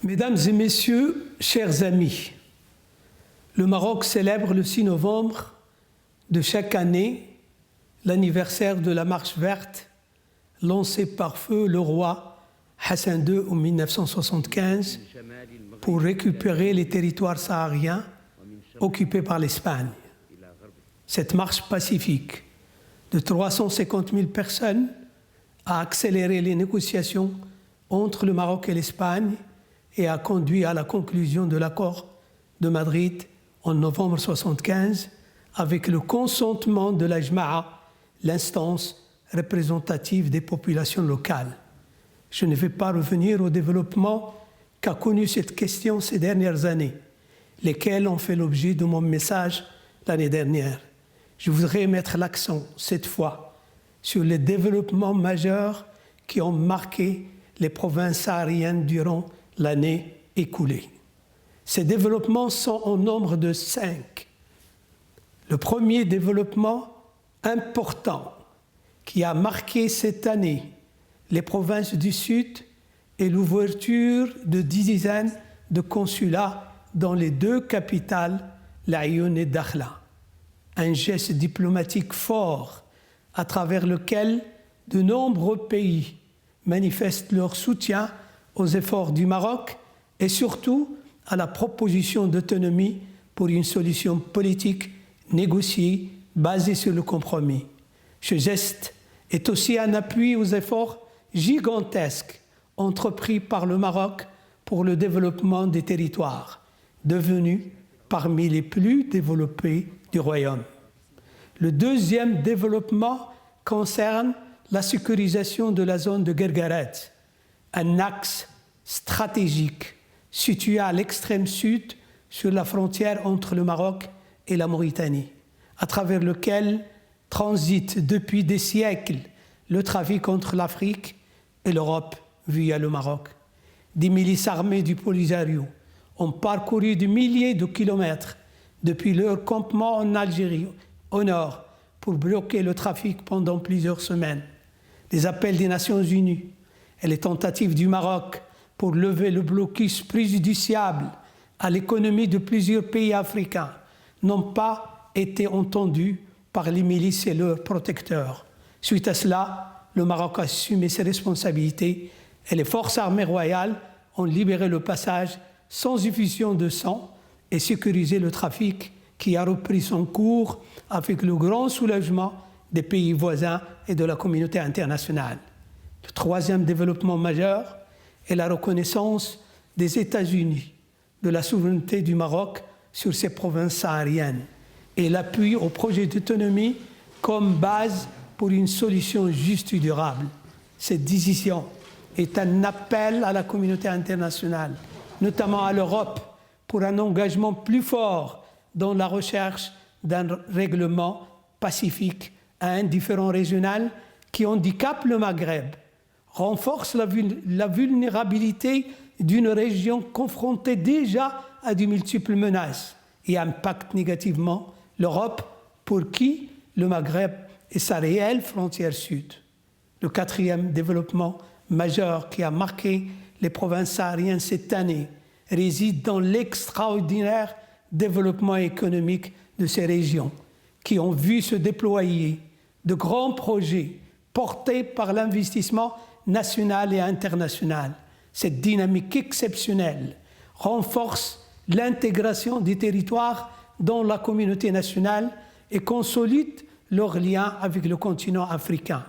Mesdames et messieurs, chers amis, le Maroc célèbre le 6 novembre de chaque année l'anniversaire de la Marche verte lancée par feu le roi Hassan II en 1975 pour récupérer les territoires sahariens occupés par l'Espagne. Cette marche pacifique de 350 000 personnes a accéléré les négociations entre le Maroc et l'Espagne et a conduit à la conclusion de l'accord de Madrid en novembre 1975 avec le consentement de la Jma'a, l'instance représentative des populations locales. Je ne vais pas revenir au développement qu'a connu cette question ces dernières années, lesquelles ont fait l'objet de mon message l'année dernière. Je voudrais mettre l'accent, cette fois, sur les développements majeurs qui ont marqué les provinces sahariennes durant l'année écoulée. Ces développements sont au nombre de 5. Le premier développement important qui a marqué cette année les provinces du Sud est l'ouverture de 10 dizaines de consulats dans les 2 capitales, Laayoune et Dakhla. Un geste diplomatique fort à travers lequel de nombreux pays manifestent leur soutien aux efforts du Maroc et surtout à la proposition d'autonomie pour une solution politique négociée basée sur le compromis. Ce geste est aussi un appui aux efforts gigantesques entrepris par le Maroc pour le développement des territoires, devenus parmi les plus développés du royaume. Le deuxième développement concerne la sécurisation de la zone de Guerguerat, un axe stratégique situé à l'extrême sud sur la frontière entre le Maroc et la Mauritanie, à travers lequel transite depuis des siècles le trafic entre l'Afrique et l'Europe via le Maroc. Des milices armées du Polisario ont parcouru des milliers de kilomètres depuis leur campement en Algérie, au nord, pour bloquer le trafic pendant plusieurs semaines. Les appels des Nations Unies et les tentatives du Maroc pour lever le blocus préjudiciable à l'économie de plusieurs pays africains n'ont pas été entendus par les milices et leurs protecteurs. Suite à cela, le Maroc a assumé ses responsabilités et les forces armées royales ont libéré le passage sans effusion de sang et sécurisé le trafic qui a repris son cours avec le grand soulagement des pays voisins et de la communauté internationale. Le troisième développement majeur est la reconnaissance des États-Unis de la souveraineté du Maroc sur ses provinces sahariennes et l'appui au projet d'autonomie comme base pour une solution juste et durable. Cette décision est un appel à la communauté internationale, notamment à l'Europe, pour un engagement plus fort dans la recherche d'un règlement pacifique à un différend régional qui handicape le Maghreb, renforce la vulnérabilité d'une région confrontée déjà à de multiples menaces et impacte négativement l'Europe pour qui le Maghreb est sa réelle frontière sud. Le quatrième développement majeur qui a marqué les provinces sahariennes cette année réside dans l'extraordinaire développement économique de ces régions qui ont vu se déployer de grands projets portés par l'investissement national et international. Cette dynamique exceptionnelle renforce l'intégration des territoires dans la communauté nationale et consolide leurs liens avec le continent africain.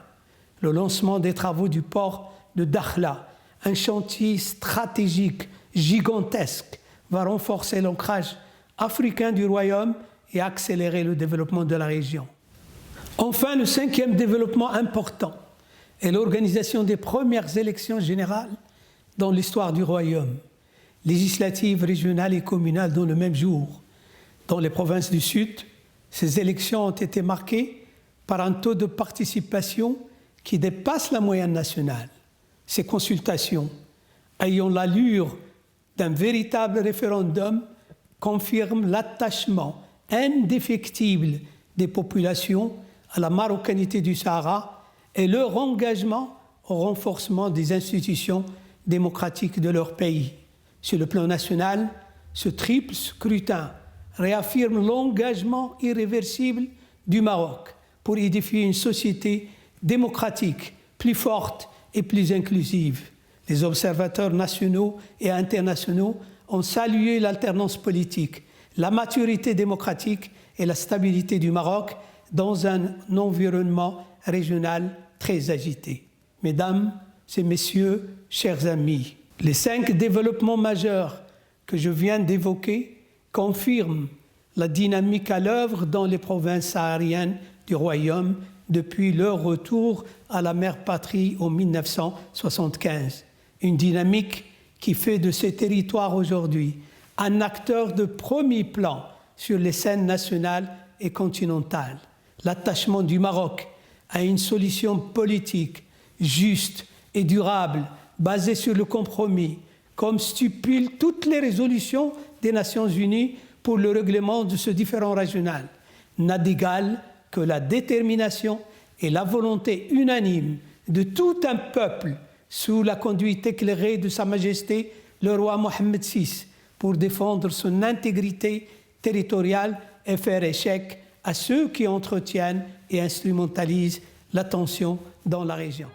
Le lancement des travaux du port de Dakhla, un chantier stratégique gigantesque, va renforcer l'ancrage africain du royaume et accélérer le développement de la région. Enfin, le cinquième développement important est l'organisation des premières élections générales dans l'histoire du royaume, législatives, régionales et communales dans le même jour. Dans les provinces du Sud, ces élections ont été marquées par un taux de participation qui dépasse la moyenne nationale. Ces consultations, ayant l'allure d'un véritable référendum, confirment l'attachement indéfectible des populations à la marocanité du Sahara et leur engagement au renforcement des institutions démocratiques de leur pays. Sur le plan national, ce triple scrutin réaffirme l'engagement irréversible du Maroc pour édifier une société démocratique, plus forte et plus inclusive. Les observateurs nationaux et internationaux ont salué l'alternance politique, la maturité démocratique et la stabilité du Maroc dans un environnement régional très agité. Mesdames et messieurs, chers amis, les 5 développements majeurs que je viens d'évoquer confirment la dynamique à l'œuvre dans les provinces sahariennes du Royaume depuis leur retour à la mère patrie en 1975. Une dynamique qui fait de ces territoires aujourd'hui un acteur de premier plan sur les scènes nationales et continentales. L'attachement du Maroc à une solution politique juste et durable, basée sur le compromis, comme stipulent toutes les résolutions des Nations Unies pour le règlement de ce différend régional, n'a d'égal que la détermination et la volonté unanime de tout un peuple sous la conduite éclairée de Sa Majesté le roi Mohammed VI pour défendre son intégrité territoriale et faire échec à ceux qui entretiennent et instrumentalisent la tension dans la région.